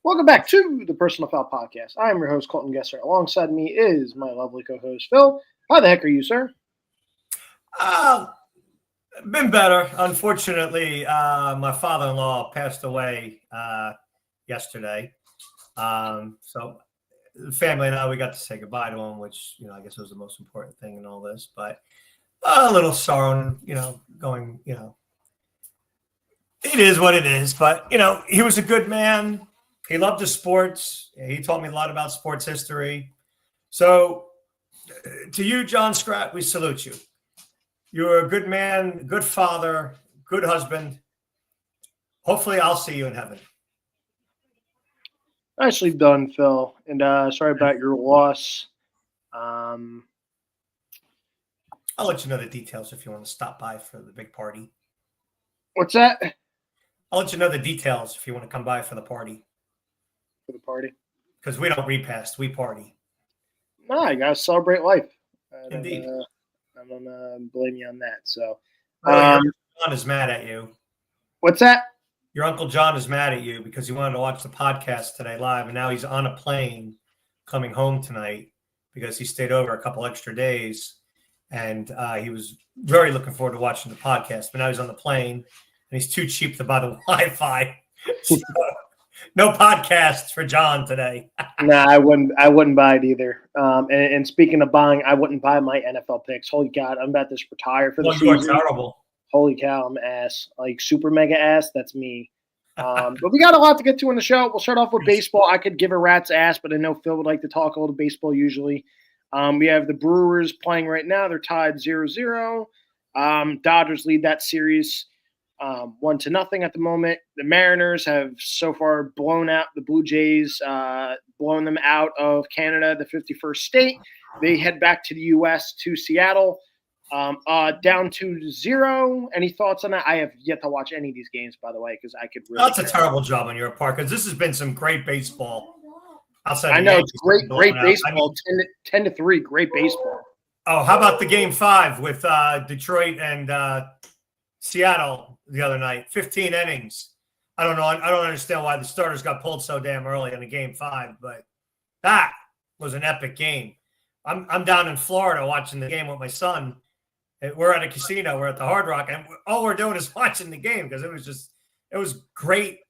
Welcome back to the Personal Foul Podcast. I am your host, Colton Gesser. Alongside me is my lovely co-host, Phil. How the heck are you, sir? Been better. Unfortunately, my father-in-law passed away yesterday. So the family and I, we got to say goodbye to him, which, I guess was the most important thing in all this. But a little sorrow, going, it is what it is. But, he was a good man. He loved the sports. He taught me a lot about sports history. So to you, John Scratt, we salute you. You're a good man, good father, good husband. Hopefully I'll see you in heaven. Nicely done, Phil. And sorry about your loss. I'll let you know the details if you want to stop by for the big party. What's that? I'll let you know the details if you want to come by for the party. For the party? Because we don't repast, we party. Nah, you got to celebrate life. Indeed. I'm going to blame you on that. So, your Uncle John is mad at you. What's that? Your Uncle John is mad at you because he wanted to watch the podcast today live, and now he's on a plane coming home tonight because he stayed over a couple extra days, and he was very looking forward to watching the podcast. But now he's on the plane, and he's too cheap to buy the Wi-Fi. So, no podcasts for John today. Nah, I wouldn't buy it either. And speaking of buying, I wouldn't buy my NFL picks. Holy God, I'm about to retire for the season. You are terrible. Holy cow, I'm ass. Like super mega ass. That's me. But we got a lot to get to in the show. We'll start off with baseball. I could give a rat's ass, but I know Phil would like to talk a little baseball usually. We have the Brewers playing right now. They're tied 0-0. Dodgers lead that series 1-0 at the moment. The Mariners have so far blown out the Blue Jays, blown them out of Canada, the 51st state. They head back to the U.S. to Seattle, down 2-0. Any thoughts on that? I have yet to watch any of these games, by the way, because I could really. That's a terrible job on your part because this has been some great baseball. I know it's great baseball. 10-3, great baseball. Oh, how about the Game 5 with Detroit and Seattle the other night? 15 innings. I don't know. I don't understand why the starters got pulled so damn early in the Game 5, but that was an epic game. I'm down in Florida watching the game with my son. We're at a casino. We're at the Hard Rock, and all we're doing is watching the game because it was great.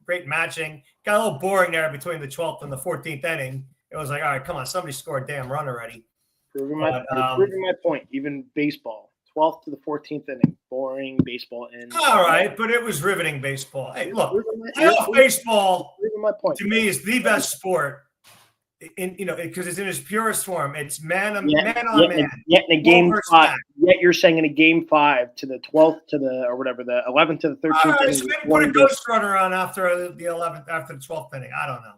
Great matching. Got a little boring there between the 12th and the 14th inning. It was like, all right, come on, somebody scored a damn run already. Proving my point. Even baseball, 12th to the 14th inning, boring baseball. All right, but it was riveting baseball. Hey, look, playoff baseball to me is the best sport. Because it's in its purest form. It's man on man. Yet in a game 5. Yet you're saying in a game 5 to the 12th to the or whatever the 11th to the 13th. Right, so maybe put a ghost runner on after the 11th, after the 12th inning. I don't know.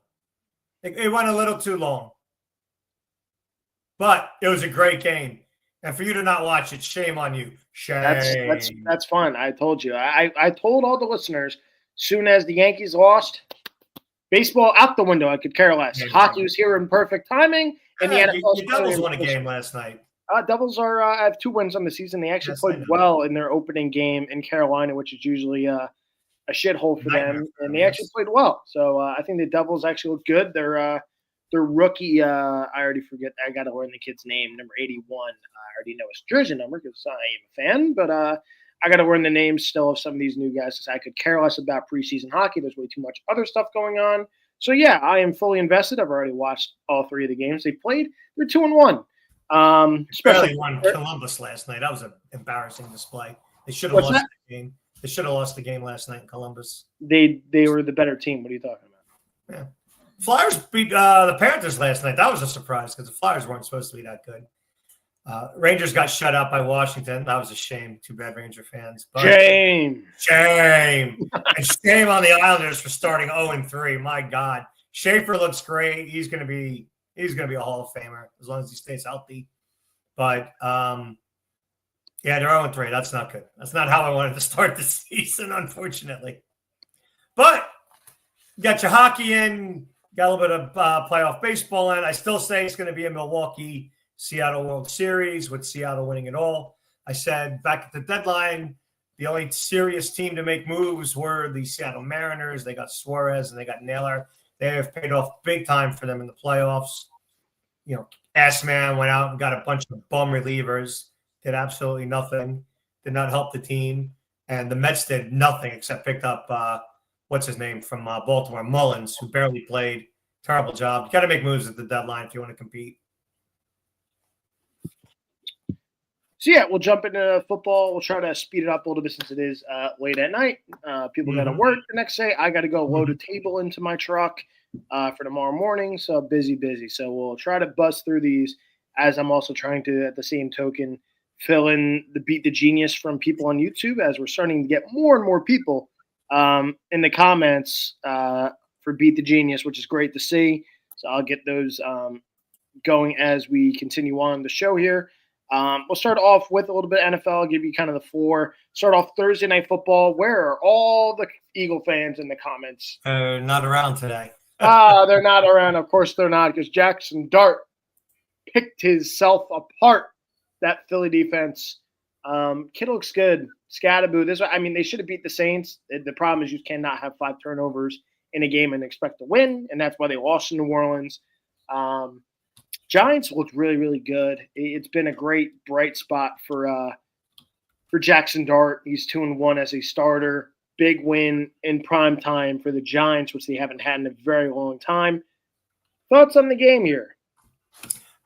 It went a little too long, but it was a great game. And for you to not watch it, shame on you. Shame. That's fine. I told you. I told all the listeners. Soon as the Yankees lost. Baseball out the window. I could care less. Hockey was here in perfect timing. And the NFL. The Devils won a game last night. Devils have 2 wins on the season. They actually played well in their opening game in Carolina, which is usually a shithole for them. And they actually played well. So I think the Devils actually look good. Their rookie, I already forget. I got to learn the kid's name. Number 81. I already know his jersey number because I am a fan. But I got to learn the names still of some of these new guys because I could care less about preseason hockey. There's way too much other stuff going on. So, yeah, I am fully invested. I've already watched all 3 of the games they played. They're 2-1. Especially won Columbus last night. That was an embarrassing display. They should have lost the game. They should have lost the game last night in Columbus. They were the better team. What are you talking about? Yeah. Flyers beat the Panthers last night. That was a surprise because the Flyers weren't supposed to be that good. Rangers got shut out by Washington. That was a shame. Too bad, Ranger fans. But shame. And shame on the Islanders for starting 0-3. My God. Schaefer looks great. He's gonna be a Hall of Famer as long as he stays healthy. But they're 0-3. That's not good. That's not how I wanted to start the season, unfortunately. But you got your hockey in, got a little bit of playoff baseball in. I still say it's going to be a Milwaukee Seattle World Series with Seattle winning it all. I said back at the deadline, the only serious team to make moves were the Seattle Mariners. They got Suarez and they got Naylor. They have paid off big time for them in the playoffs. You know, Assman went out and got a bunch of bum relievers, did absolutely nothing, did not help the team. And the Mets did nothing except picked up, what's his name from Baltimore, Mullins, who barely played. Terrible job. You got to make moves at the deadline if you want to compete. So, yeah, we'll jump into football. We'll try to speed it up a little bit since it is late at night. People got to work the next day. I got to go load a table into my truck for tomorrow morning. So, busy. So, we'll try to bust through these as I'm also trying to, at the same token, fill in the Beat the Genius from people on YouTube as we're starting to get more and more people in the comments for Beat the Genius, which is great to see. So, I'll get those going as we continue on the show here. We'll start off with a little bit of NFL. I'll give you kind of the floor. Start off Thursday Night Football. Where are all the Eagle fans in the comments? Not around today. They're not around. Of course they're not, because Jackson Dart picked himself apart, that Philly defense. Kid looks good. Scatterboo. They should have beat the Saints. The problem is you cannot have 5 turnovers in a game and expect to win, and that's why they lost in New Orleans. Giants looked really, really good. It's been a great bright spot for Jackson Dart. He's 2-1 as a starter. Big win in prime time for the Giants, which they haven't had in a very long time. Thoughts on the game here?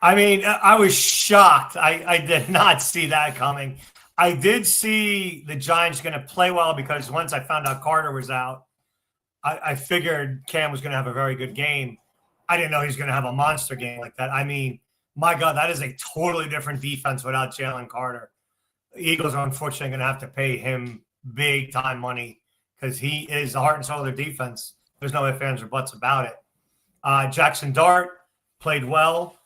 I mean, I was shocked. I did not see that coming. I did see the Giants going to play well because once I found out Carter was out, I figured Cam was going to have a very good game. I didn't know he was going to have a monster game like that. I mean, my God, that is a totally different defense without Jalen Carter. The Eagles are unfortunately going to have to pay him big time money because he is the heart and soul of their defense. There's no ifs, ands, or buts about it. Jackson Dart played well.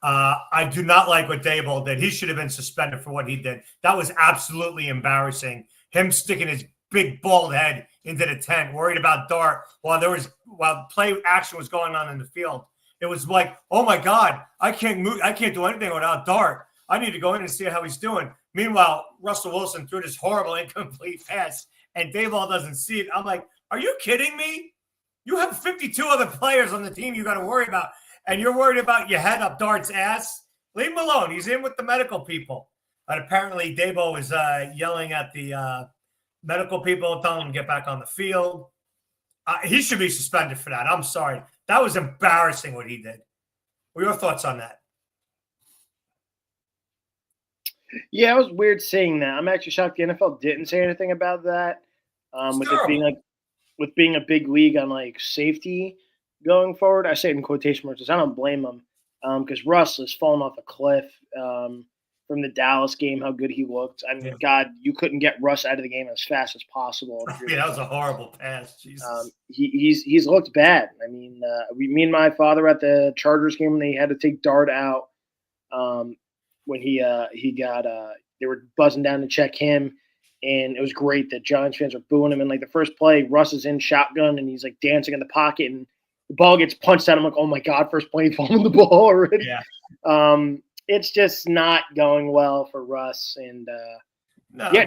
I do not like what Daboll did. He should have been suspended for what he did. That was absolutely embarrassing. Him sticking his big bald head into the tent, worried about Dart while play action was going on in the field. It was like, oh my God, I can't move. I can't do anything without Dart. I need to go in and see how he's doing. Meanwhile, Russell Wilson threw this horrible incomplete pass, and Daboll doesn't see it. I'm like, are you kidding me? You have 52 other players on the team you got to worry about, and you're worried about your head up Dart's ass? Leave him alone. He's in with the medical people. But apparently, Daboll was yelling at the medical people, telling him to get back on the field. He should be suspended for that. I'm sorry. That was embarrassing what he did. What are your thoughts on that? Yeah, it was weird seeing that. I'm actually shocked the NFL didn't say anything about that. With it being a big league on safety going forward. I say it in quotation marks. I don't blame them because Russ has fallen off a cliff from the Dallas game. How good he looked. I mean, God, you couldn't get Russ out of the game as fast as possible. Yeah, that was a horrible pass. Jesus. He's looked bad. I mean, me and my father at the Chargers game when they had to take Dart out. When they were buzzing down to check him, and it was great that Giants fans were booing him. And the first play, Russ is in shotgun and he's dancing in the pocket, and the ball gets punched out. I'm like, oh my God, first play falling the ball already. Yeah. It's just not going well for Russ. And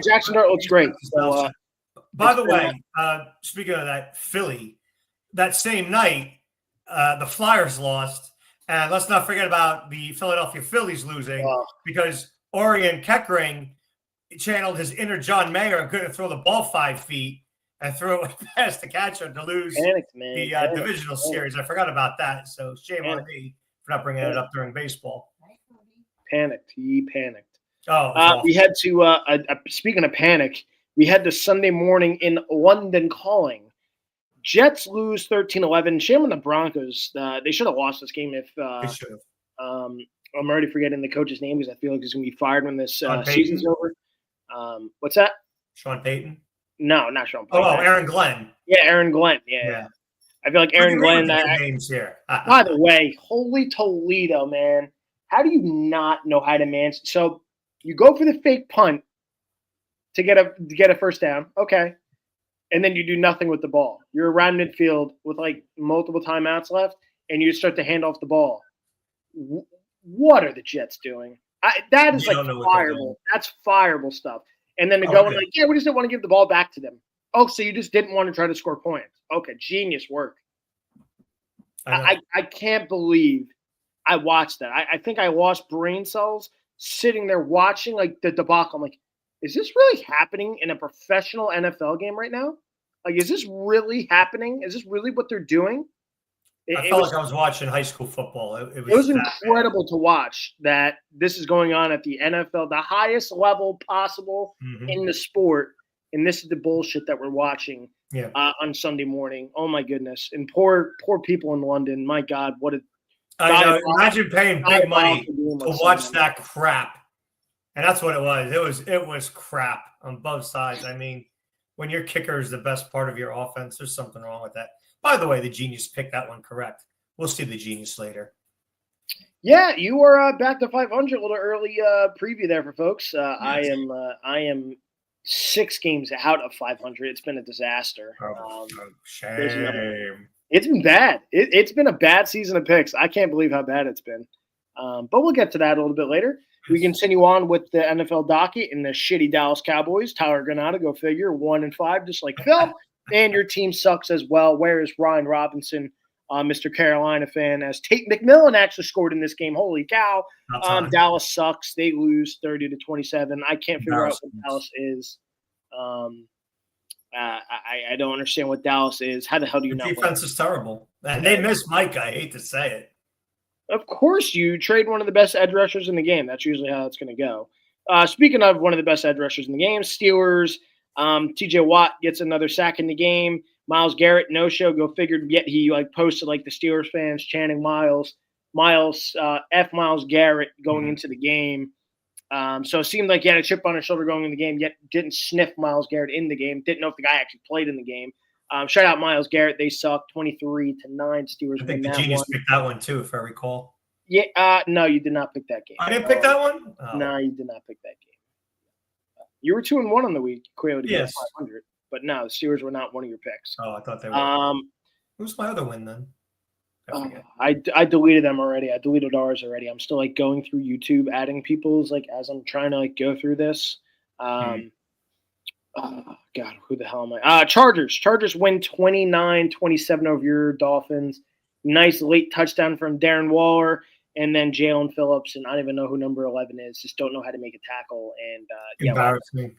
Jackson Dart looks great. So, by the way, speaking of that, Philly, that same night, the Flyers lost. And let's not forget about the Philadelphia Phillies losing because Orion Keckering channeled his inner John Mayer and couldn't throw the ball 5 feet and threw it past the catcher to lose the divisional series. I forgot about that. So shame on me for not bringing it up during baseball. Panicked. He panicked. We had to, speaking of panic, we had the Sunday morning in London calling. Jets lose 13-11. Shame on the Broncos. They should have lost this game if they should have. I'm already forgetting the coach's name because I feel like he's going to be fired when this season's over. What's that? Sean Payton? No, not Sean Payton. Aaron Glenn. Yeah, Aaron Glenn. Yeah. I feel like Aaron Glenn. Names here. By the way, holy Toledo, man. How do you not know how to manage? So you go for the fake punt to get a first down. Okay. And then you do nothing with the ball. You're around midfield with multiple timeouts left, and you start to hand off the ball. What are the Jets doing? That is fireable. That's fireable stuff. And then to go we just didn't want to give the ball back to them. Oh, so you just didn't want to try to score points. Okay, genius work. I can't believe I watched that. I think I lost brain cells sitting there watching like the debacle. I'm like, is this really happening in a professional NFL game right now? Like, is this really happening? Is this really what they're doing? I felt like I was watching high school football. It was incredible to watch that this is going on at the NFL, the highest level possible in the sport. And this is the bullshit that we're watching on Sunday morning. Oh, my goodness. And poor people in London. My God, what a – I know. Imagine paying big money to watch that crap. And that's what it was. It was crap on both sides. I mean, when your kicker is the best part of your offense, there's something wrong with that. By the way, the genius picked that one correct. We'll see the genius later. Yeah, you were back to 500. A little early preview there for folks. Yes. I am 6 games out of 500. It's been a disaster. Shame. It's been bad. It's been a bad season of picks. I can't believe how bad it's been. But we'll get to that a little bit later. We continue on with the NFL docket and the shitty Dallas Cowboys. Tyler Granada, go figure, 1-5, just like Phil. And your team sucks as well. Where is Ryan Robinson, Mr. Carolina fan, as Tate McMillan actually scored in this game? Holy cow. Dallas sucks. They lose 30-27. I can't figure out what Dallas is. I don't understand what Dallas is. How the hell do you know? Defense is terrible. And they miss Mike. I hate to say it. Of course, you trade one of the best edge rushers in the game. That's usually how it's going to go. Speaking of one of the best edge rushers in the game, Steelers, TJ Watt gets another sack in the game. Myles Garrett, no-show, go figure. Yet he posted the Steelers fans chanting Myles Garrett going into the game. So it seemed like he had a chip on his shoulder going in the game, yet didn't sniff Myles Garrett in the game. Didn't know if the guy actually played in the game. Shout out Myles Garrett. They suck 23-9. Steelers. I think the genius picked that one too, if I recall. Yeah. No, you did not pick that game. I didn't pick that one? Oh. No, you did not pick that game. You were 2-1 on the week. Clearly to yes. 500. But no, the Steelers were not one of your picks. Oh, I thought they were. Who's my other win then? I deleted them already. I deleted ours already. I'm still going through YouTube, adding people's as I'm trying to go through this. God, who the hell am I? Chargers. Chargers win 29-27 over your Dolphins. Nice late touchdown from Darren Waller, and then Jalen Phillips, and I don't even know who number 11 is. Just don't know how to make a tackle. And embarrassing.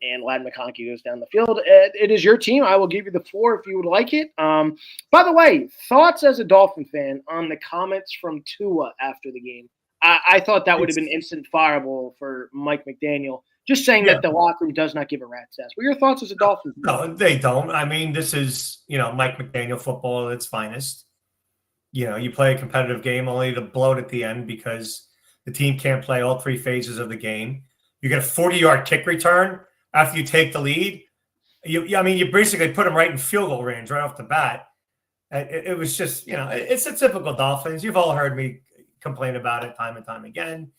And Ladd McConkey goes down the field. It is your team. I will give you the floor if you would like it. By the way, thoughts as a Dolphin fan on the comments from Tua after the game. I thought that would have been instant fireable for Mike McDaniel. Just saying that the locker room does not give a rat's ass. What are your thoughts as a Dolphin fan? No, they don't. I mean, this is, Mike McDaniel football at its finest. You play a competitive game only to blow it at the end because the team can't play all 3 phases of the game. You get a 40-yard kick return after you take the lead. You basically put them right in field goal range right off the bat. It was just, it's a typical Dolphins. You've all heard me complain about it time and time again.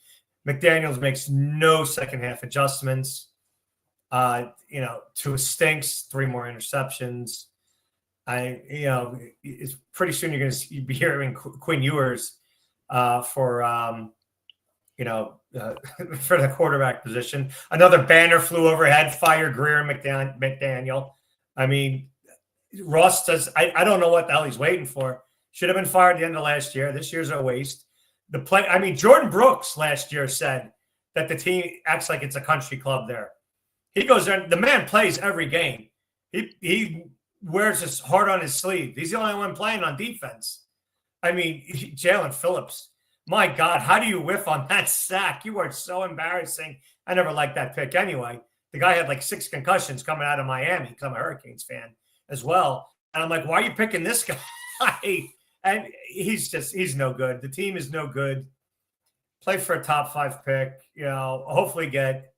McDaniels makes no second half adjustments. Tua stinks, 3 more interceptions. It's pretty soon you're going to be hearing Quinn Ewers for the quarterback position. Another banner flew overhead, fire Greer and McDaniel. I mean, Ross says, I don't know what the hell he's waiting for. Should have been fired at the end of last year. This year's a waste. Jordan Brooks last year said that the team acts like it's a country club there. He goes there. The man plays every game. He wears his heart on his sleeve. He's the only one playing on defense. Jalen Phillips. My God, how do you whiff on that sack? You are so embarrassing. I never liked that pick anyway. The guy had 6 concussions coming out of Miami because I'm a Hurricanes fan as well. And I'm like, why are you picking this guy? And he's no good. The team is no good. Play for a top 5 pick, hopefully get,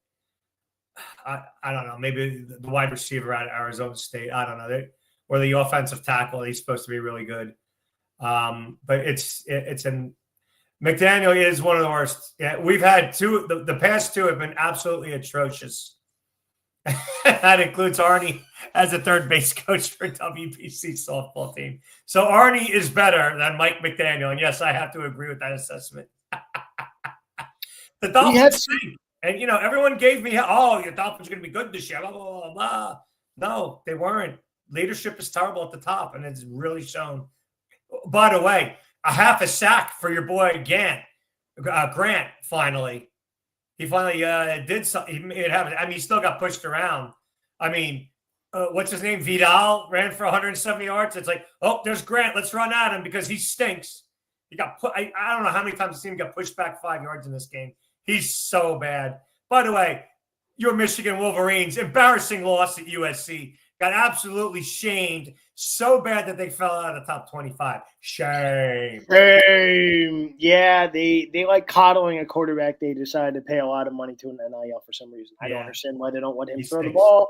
I don't know, maybe the wide receiver out of Arizona State. I don't know. Or the offensive tackle. He's supposed to be really good. But it's McDaniel is one of the worst. Yeah, we've had 2. The past 2 have been absolutely atrocious. That includes Arnie as a third base coach for WPC softball team. So Arnie is better than Mike McDaniel. And yes, I have to agree with that assessment. The Dolphins stink. And, everyone gave me, your Dolphins are going to be good this year. Blah, blah, blah, blah. No, they weren't. Leadership is terrible at the top, and it's really shown. By the way, a half a sack for your boy Grant. Finally, he finally did something. He made it happen. I mean, he still got pushed around. I mean, what's his name? Vidal ran for 170 yards. It's like, oh, there's Grant. Let's run at him because he stinks. He got put. I don't know how many times I've seen him get pushed back 5 yards in this game. He's so bad. By the way, your Michigan Wolverines, embarrassing loss at USC. Got absolutely shamed so bad that they fell out of the top 25. Shame. Yeah, they like coddling a quarterback they decided to pay a lot of money to in the NIL for some reason. I don't understand why they don't let him throw the ball.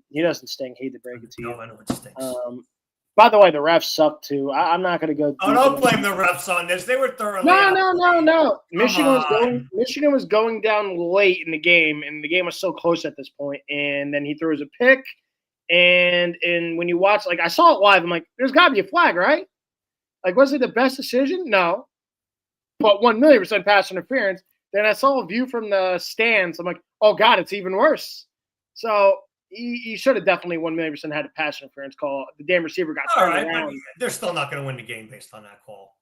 He doesn't stink. Hate to break it to you. By the way, the refs suck too. I'm not going to go. Oh, don't blame the refs on this. They were thoroughly. No. Michigan was going down late in the game, and the game was so close at this point. And then he throws a pick, and when you watch, like I saw it live, I'm like, there's got to be a flag, right? Like, was it the best decision? No, but 1,000,000% pass interference. Then I saw a view from the stands. I'm like, oh God, it's even worse. So. He should have definitely 1,000,000% had a pass interference call. The damn receiver got turned around. They're still not going to win the game based on that call.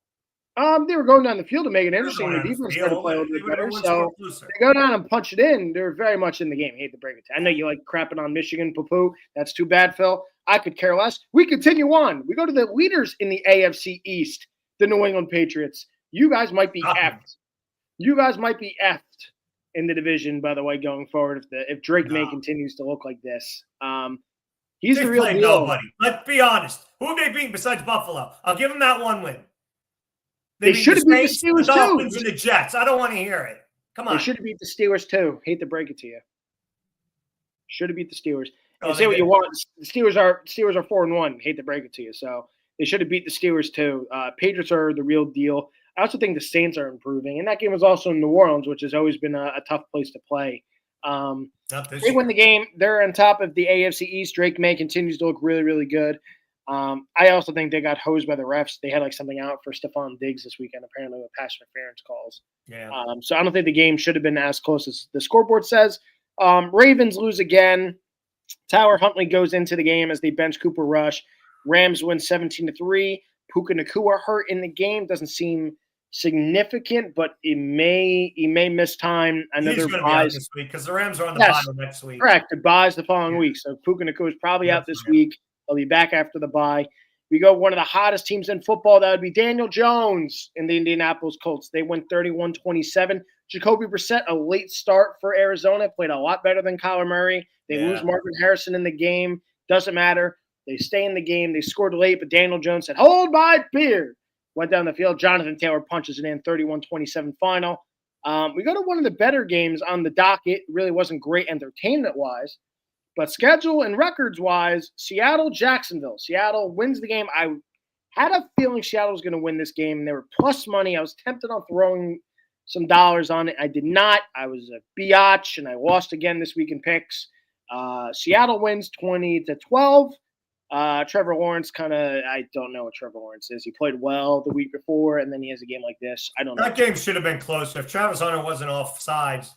They were going down the field to make it interesting. The defense tried to play a little bit better. So they go down and punch it in. They're very much in the game. I hate to break it to you. I know you like crapping on Michigan, poo-poo. That's too bad, Phil. I could care less. We continue on. We go to the leaders in the AFC East, the New England Patriots. You guys might be effed. You guys might be effed in the division, by the way, going forward, if Drake May continues to look like this. He's the real deal. Nobody. Let's be honest. Who have they beaten besides Buffalo? I'll give them that one win. They should have beat the Steelers too. Dolphins and the Jets. I don't want to hear it. Come on. They should have beat the Steelers too. Hate to break it to you. Should have beat the Steelers. Say what you want. The Steelers are 4-1. Hate to break it to you. So they should have beat the Steelers too. Patriots are the real deal. I also think the Saints are improving, and that game was also in New Orleans, which has always been a tough place to play. They win the game. They're on top of the AFC East. Drake May continues to look really, really good. I also think they got hosed by the refs. They had like something out for Stephon Diggs this weekend, apparently with pass interference calls. Yeah. So I don't think the game should have been as close as the scoreboard says. Ravens lose again. Tyler Huntley goes into the game as they bench Cooper Rush. Rams win 17-3. Puka Nacua hurt in the game. Doesn't seem significant, but he may miss time. He's going to be out this week because the Rams are on the bye next week. Correct. The bye's the following week. So Puka Nacua is probably out this week. He'll be back after the bye. We go one of the hottest teams in football. That would be Daniel Jones in the Indianapolis Colts. They win 31-27. Jacoby Brissett, a late start for Arizona, played a lot better than Kyler Murray. They lose Marvin Harrison in the game. Doesn't matter. They stay in the game. They scored late, but Daniel Jones said, hold my beer. Went down the field. Jonathan Taylor punches it in, 31-27 final. We go to one of the better games on the docket. It really wasn't great entertainment-wise, but schedule and records-wise, Seattle-Jacksonville. Seattle wins the game. I had a feeling Seattle was going to win this game, and they were plus money. I was tempted on throwing some dollars on it. I did not. I was a biatch, and I lost again this week in picks. Seattle wins 20-12. Trevor Lawrence I don't know what Trevor Lawrence is. He played well the week before, and then he has a game like this. I don't know. That game should have been closer. If Travis Hunter wasn't off sides,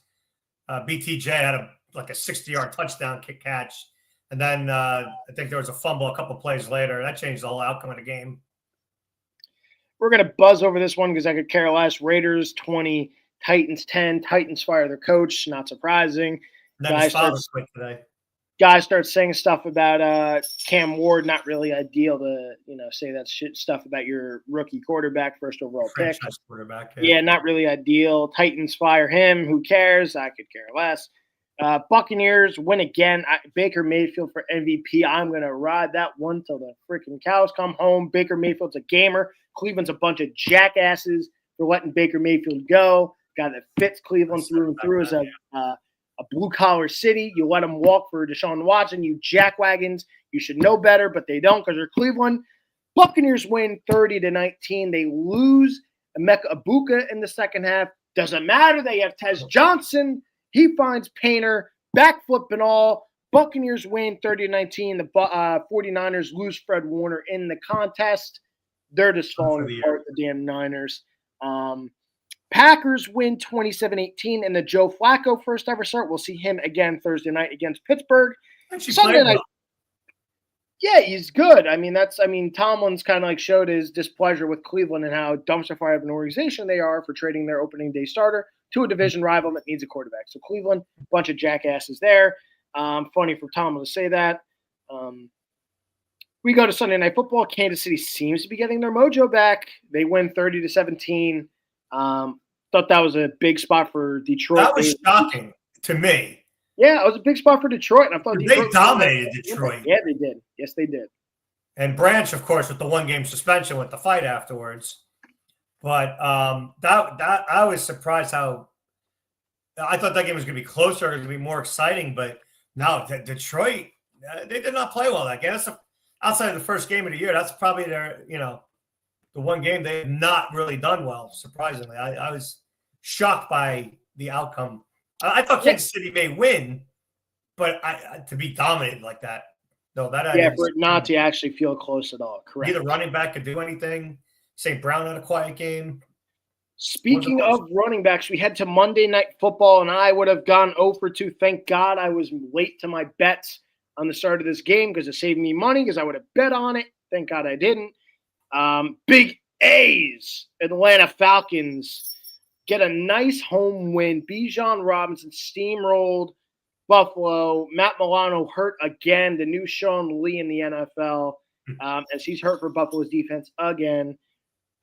BTJ had a 60-yard touchdown kick catch. And then I think there was a fumble a couple plays later. That changed the whole outcome of the game. We're going to buzz over this one because I could care less. Raiders 20, Titans 10. Titans fire their coach. Not surprising. And then his father quit today. Guys start saying stuff about Cam Ward. Not really ideal to say that stuff about your rookie quarterback, first overall pick. Quarterback. Yeah, not really ideal. Titans fire him. Who cares? I could care less. Buccaneers win again. Baker Mayfield for MVP. I'm going to ride that one till the freaking cows come home. Baker Mayfield's a gamer. Cleveland's a bunch of jackasses for letting Baker Mayfield go. Guy that fits Cleveland through and through as a blue-collar city. You let them walk for Deshaun Watson, you jackwagons. You should know better, but they don't because they're Cleveland. Buccaneers win 30-19. They lose Emeka Egbuka in the second half. Doesn't matter. They have Tez Johnson. He finds Painter, backflip and all. Buccaneers win 30-19. The 49ers lose Fred Warner in the contest. They're just falling apart, the damn Niners. Packers win 27-18 in the Joe Flacco first ever start. We'll see him again Thursday night against Pittsburgh. Yeah, he's good. Tomlin's kind of like showed his displeasure with Cleveland and how dumpster fire of an organization they are for trading their opening day starter to a division rival that needs a quarterback. So Cleveland, bunch of jackasses there. Funny for Tomlin to say that. We go to Sunday Night Football. Kansas City seems to be getting their mojo back. They win 30-17. Thought that was a big spot for Detroit. That was shocking to me. Yeah, it was a big spot for Detroit. And I thought they dominated Detroit. Yeah, they did. Yes, they did. And Branch, of course, with the 1-game suspension with the fight afterwards. But that I was surprised how I thought that game was going to be closer, going to be more exciting. But no, Detroit, they did not play well that game. Outside of the first game of the year, that's probably their, the one game they have not really done well, surprisingly. I was shocked by the outcome. I thought Kansas City may win, but to be dominated like that, no, that for it not to actually feel close at all. Correct. Neither running back could do anything. St. Brown had a quiet game. Speaking of running backs, we head to Monday Night Football, and I would have gone 0 for 2. Thank God I was late to my bets on the start of this game because it saved me money because I would have bet on it. Thank God I didn't. Big A's, Atlanta Falcons get a nice home win. Bijan Robinson steamrolled Buffalo. Matt Milano hurt again, the new Sean Lee in the NFL, as he's hurt for Buffalo's defense again.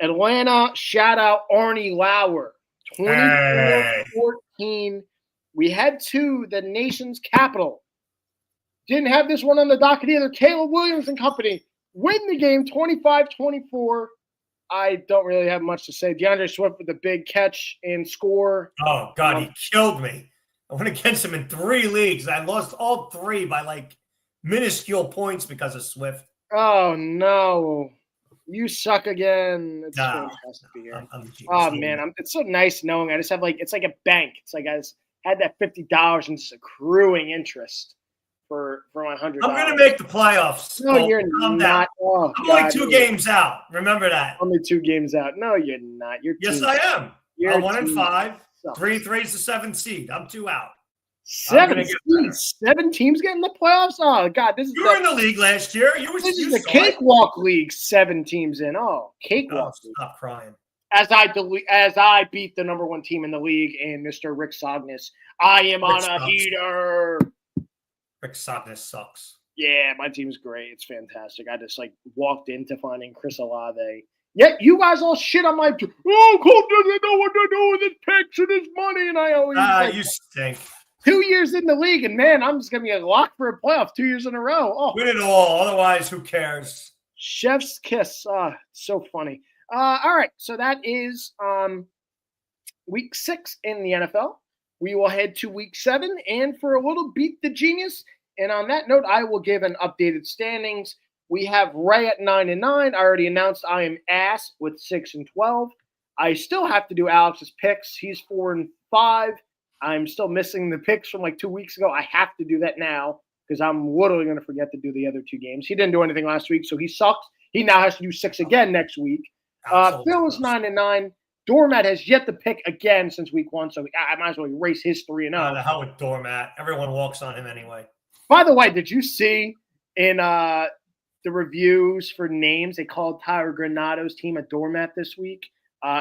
Atlanta, shout out Arnie Lauer, 24-14. We head to the nation's capital. Didn't have this one on the docket either. Caleb Williams and company win the game 25-24. I don't really have much to say. DeAndre Swift with a big catch and score. Oh, God, he killed me. I went against him in 3 leagues. I lost all 3 by like minuscule points because of Swift. Oh, no. You suck again. It's fantastic to hear. Oh, man. It's so nice knowing I just have it's like a bank. It's like I just had that $50 and it's accruing interest for my $100. I'm going to make the playoffs. No, you're not. Oh, I'm only 2 games out. Remember that. Only 2 games out. No, you're not. Yes, I am. I'm 1-5. 3-3 is the 7th seed. I'm 2 out. 7 teams. 7 teams getting the playoffs. Oh God, you were in the league last year. This is the cakewalk league. 7 teams in. Oh, cakewalk. Stop crying. As I beat the number 1 team in the league and Mr. Rick Sognes, I am on a heater. Rick Sognes sucks. Yeah, my team's great. It's fantastic. I just walked into finding Chris Olave. Yet you guys all shit on my. Oh, Cole doesn't know what to do with his picks and his money, and I always. You stink. 2 years in the league, and man, I'm just gonna be a lock for a playoff 2 years in a row. Oh, win it all. Otherwise, who cares? Chef's kiss. So funny. All right, so that is week 6 in the NFL. We will head to week 7, and for a little beat the genius. And on that note, I will give an updated standings. We have Ray at 9-9. I already announced I am ass with 6-12. I still have to do Alex's picks. He's 4-5. I'm still missing the picks from 2 weeks ago. I have to do that now because I'm literally going to forget to do the other 2 games. He didn't do anything last week, so he sucks. He now has to do 6 again next week. Phil is 9-9. Doormat has yet to pick again since week 1, so I might as well erase his 3-0. The hell with Doormat. Everyone walks on him anyway. By the way, did you see in the reviews for names, they called Tyler Granado's team a Doormat this week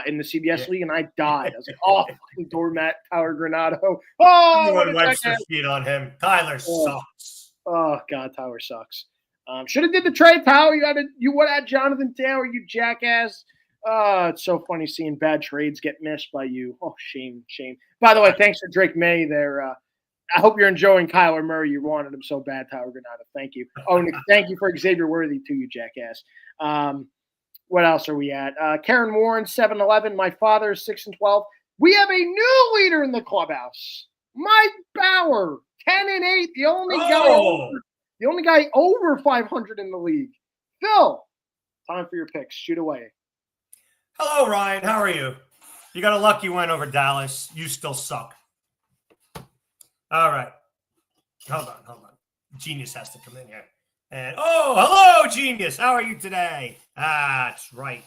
in the CBS League, and I died. I was like, oh, fucking Doormat, Tyler Granado. Oh, everyone wipes their feet on him. Tyler sucks. Oh, God, Tyler sucks. Should have did the trade, Tyler. You would have had Jonathan Taylor, you jackass. It's so funny seeing bad trades get missed by you. Oh, shame. By the way, thanks to Drake May there. I hope you're enjoying Kyler Murray. You wanted him so bad, Tyler Granado. Thank you. Oh, and thank you for Xavier Worthy too, you jackass. What else are we at? Karen Warren, 7-11. My father, 6-12. We have a new leader in the clubhouse. Mike Bauer, 10-8. The only guy over 500 in the league. Phil, time for your picks. Shoot away. Hello, Ryan. How are you? You got a lucky win over Dallas. You still suck. All right. Hold on. Genius has to come in here. And hello, Genius. How are you today? That's right.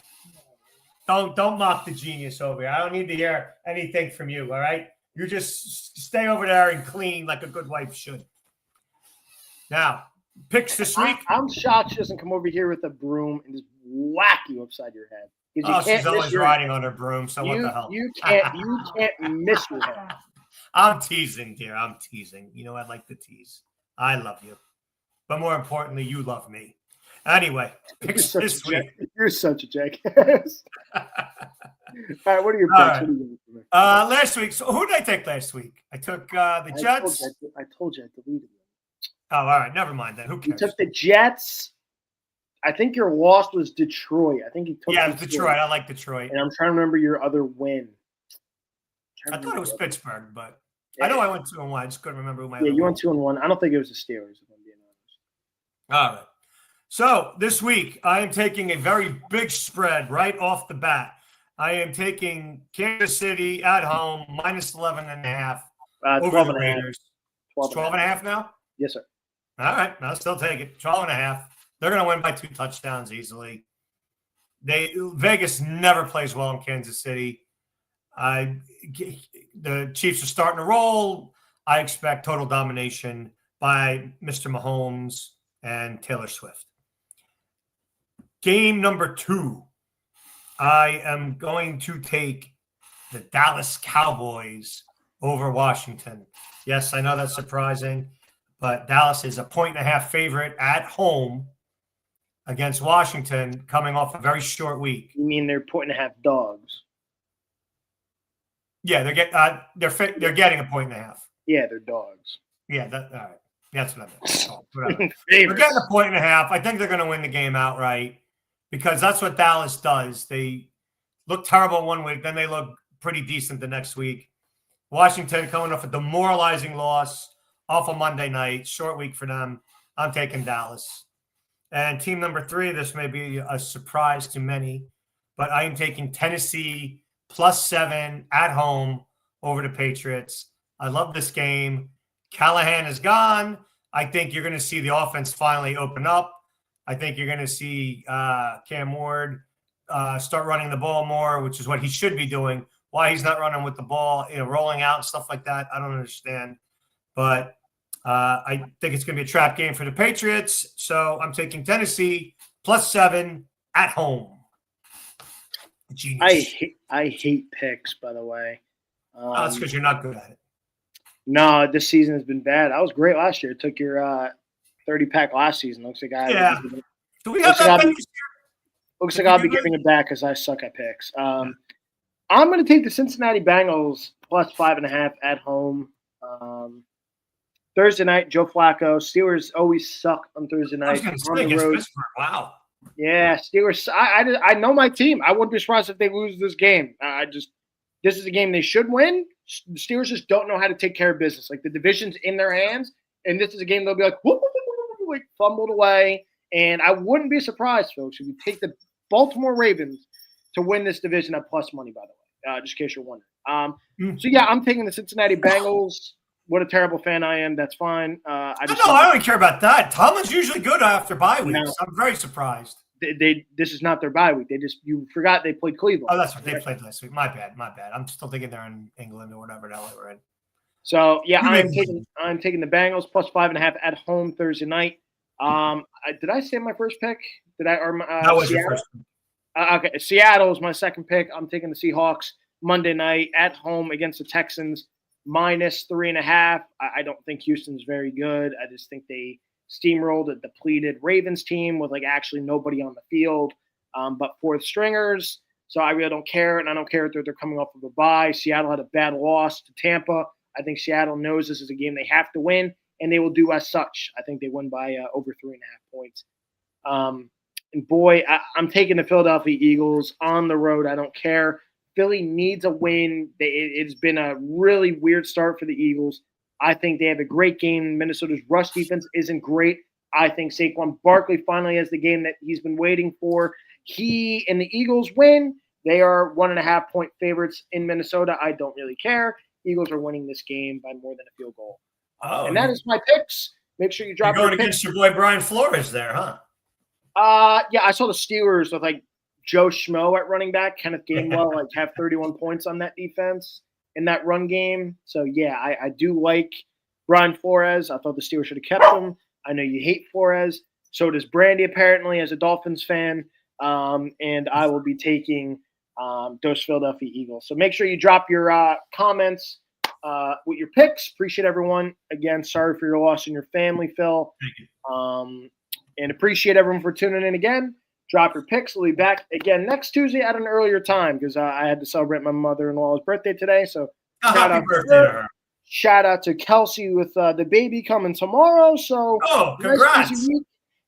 Don't mock the Genius over here. I don't need to hear anything from you, all right? You just stay over there and clean like a good wife should. Now, Picks this week. I'm shocked she doesn't come over here with a broom and just whack you upside your head. Oh, she's always riding on her broom. So what the hell? You can't miss your head. I'm teasing, dear. I'm teasing. You know, I like to tease. I love you. But more importantly, you love me. Anyway, picks this week. You're such a jackass. All right, what are your picks? Right. What are you doing? Last week. So who did I take last week? I took the Jets. I told you I deleted them. Oh, all right. Never mind then. Who cares? You took the Jets. I think your loss was Detroit. I think you took it was Detroit. I like Detroit. And I'm trying to remember your other win. I thought it was Pittsburgh, but I know I went 2-1. I just couldn't remember who my you went 2-1. I don't think it was the Steelers, if I'm being honest. All right. So this week, I am taking a very big spread right off the bat. I am taking Kansas City at home, minus 11.5 over the Raiders. 12.5 now? Yes, sir. All right. I'll still take it. 12.5. They're going to win by 2 touchdowns easily. Vegas never plays well in Kansas City. The Chiefs are starting to roll. I expect total domination by Mr. Mahomes and Taylor Swift. Game number 2, I am going to take the Dallas Cowboys over Washington. Yes, I know that's surprising, but Dallas is a 1.5 favorite at home against Washington, coming off a very short week. You mean they're 1.5 dogs? Yeah, they're getting a 1.5. Yeah, they're dogs. Yeah, all right. That's what I meant. They're getting a 1.5. I think they're going to win the game outright because that's what Dallas does. They look terrible one week, then they look pretty decent the next week. Washington coming off a demoralizing loss off a Monday night, short week for them. I'm taking Dallas. And team number 3, this may be a surprise to many, but I am taking Tennessee +7 at home over the Patriots. I love this game. Callahan is gone. I think you're going to see the offense finally open up. I think you're going to see Cam Ward start running the ball more, which is what he should be doing. Why he's not running with the ball, rolling out and stuff like that, I don't understand. But I think it's going to be a trap game for the Patriots. So I'm taking Tennessee +7 at home. Genius. I hate picks, by the way. That's because you're not good at it. No, this season has been bad. I was great last year. Took your 30-pack last season. Looks like Do we have that this year? Looks like I'll be giving it back because I suck at picks. I'm going to take the Cincinnati Bengals +5.5 at home. Thursday night, Joe Flacco. Steelers always suck on Thursday night. On the road. Wow. Yeah, Steelers. I know my team. I wouldn't be surprised if they lose this game. This is a game they should win. The Steelers just don't know how to take care of business. Like the division's in their hands, and this is a game they'll be like, whoop, whoop, whoop, whoop, like fumbled away. And I wouldn't be surprised, folks, if you take the Baltimore Ravens to win this division at plus money. By the way, just in case you're wondering. So yeah, I'm taking the Cincinnati Bengals. What a terrible fan I am. That's fine. I don't care about that. Tomlin's usually good after bye weeks. No. I'm very surprised. This is not their bye week. You forgot they played Cleveland. Oh, that's right. They played last week. My bad. I'm still thinking they're in England or whatever the hell they were in. So yeah, I'm taking the Bengals +5.5 at home Thursday night. Did I say my first pick? That was Seattle? Your first pick. Okay, Seattle is my second pick. I'm taking the Seahawks Monday night at home against the Texans -3.5. I don't think Houston's very good. I just think they steamrolled a depleted Ravens team with like actually nobody on the field, but fourth stringers. So I really don't care, and I don't care that they're coming off of a bye. Seattle had a bad loss to Tampa. I think Seattle knows this is a game they have to win, and they will do as such. I think they win by over 3.5 points. And boy, I'm taking the Philadelphia Eagles on the road. I don't care. Philly needs a win. It's been a really weird start for the Eagles. I think they have a great game. Minnesota's rush defense isn't great. I think Saquon Barkley finally has the game that he's been waiting for. He and the Eagles win. They are 1.5 point favorites in Minnesota. I don't really care. Eagles are winning this game by more than a field goal. And that is my picks. Make sure you drop. You're going against your boy Brian Flores there, huh? Yeah, I saw the Steelers with like Joe Schmo at running back, Kenneth Gainwell, like have 31 points on that defense in that run game. So yeah, I do like Brian Flores. I thought the Steelers should have kept him. I know you hate Flores. So does Brandy, apparently, as a Dolphins fan. And I will be taking those Philadelphia Eagles. So make sure you drop your comments with your picks. Appreciate everyone. Again, sorry for your loss in your family, Phil. And appreciate everyone for tuning in again. Drop your picks. We'll be back again next Tuesday at an earlier time because I had to celebrate my mother-in-law's birthday today. So happy birthday to her. Shout out to Kelsey with the baby coming tomorrow. So congrats.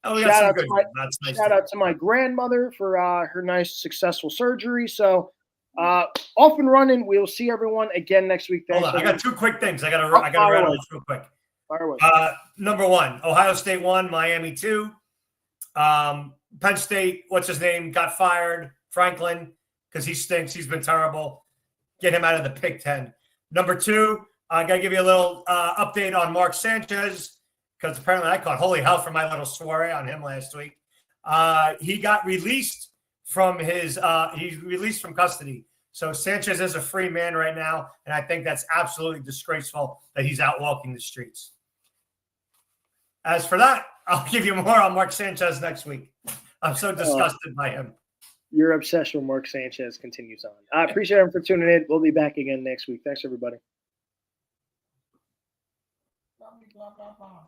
Nice shout out to my grandmother for her nice successful surgery. So off and running. We'll see everyone again next week. Hold on. I got two quick things. I got to rattle this real quick. Number one, Ohio State 1, Miami 2. Penn State, what's his name, got fired. Franklin, because he stinks. He's been terrible. Get him out of the Big Ten. Number 2, I got to give you a little update on Mark Sanchez, because apparently I caught holy hell for my little soiree on him last week. He got released from he's released from custody. So Sanchez is a free man right now, and I think that's absolutely disgraceful that he's out walking the streets. As for that, I'll give you more on Mark Sanchez next week. I'm so disgusted by him. Your obsession with Mark Sanchez continues on. I appreciate everyone for tuning in. We'll be back again next week. Thanks, everybody. Blah, blah, blah.